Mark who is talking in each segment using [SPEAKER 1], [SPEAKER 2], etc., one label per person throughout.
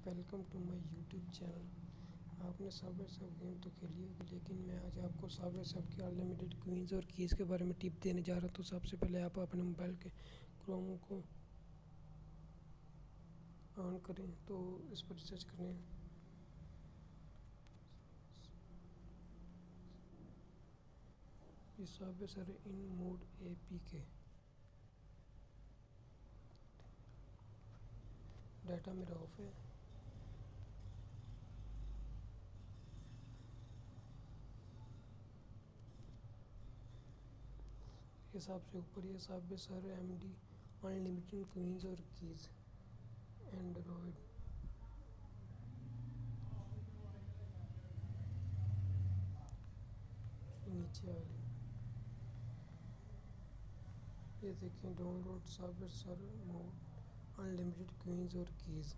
[SPEAKER 1] Welcome to my YouTube channel. आपने subway सब game तो खेली होगी, लेकिन मैं आज आपको सबवे सब के अनलिमिटेड क्वींस और कीज़ के बारे में टिप देने जा रहा हूँ। तो सबसे पहले आप अपने मोबाइल के क्रोम को ऑन करें, तो इस पर सर्च करें ये subway surf in mod APK। Data मेरा ऑफ है। ये सबसे ऊपर ये subway surf MD unlimited queens और कीज़ एंड्रॉयड। नीचे आ रही ये देखें, download subway surf mod unlimited queens और कीज़।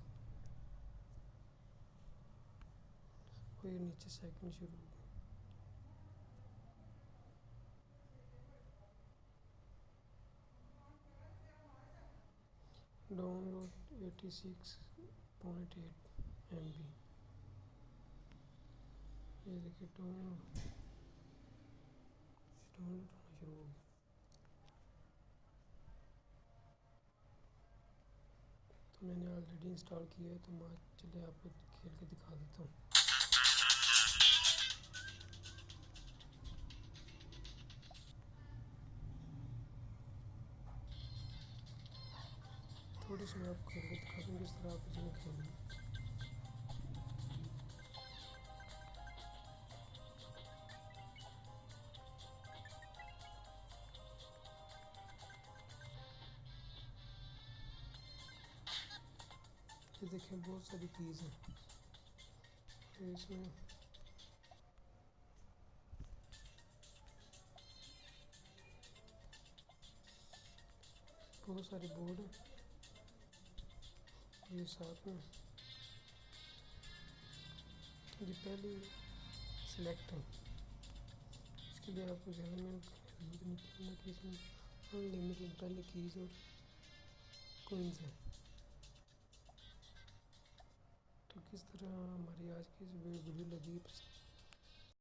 [SPEAKER 1] और ये नीचे सेकंड शुरू हो गया। Download 86.8 MB। ये देखिए डाउनलोड होना शुरू हो गया। तो मैंने ऑलरेडी इंस्टॉल किया है, तो मैं चलिए आपको खेल के दिखा देता हूँ। थोड़ी सी मैं आपको खेल के दिखा दूँ किस तरह आप इसमें खेलें। ये देखें बहुत सारी कीज़ हैं, तो इसमें बहुत सारे बोर्ड हैं। ये साथ में ये पहले सिलेक्ट है। इसके लिए आपको ज़्यादा मेहनत करने की ज़रूरत नहीं कि इसमें अनलिमिटेड पहले कीज़ और कोइंस हैं। तो किस तरह हमारी आज की इस वीडियो लगी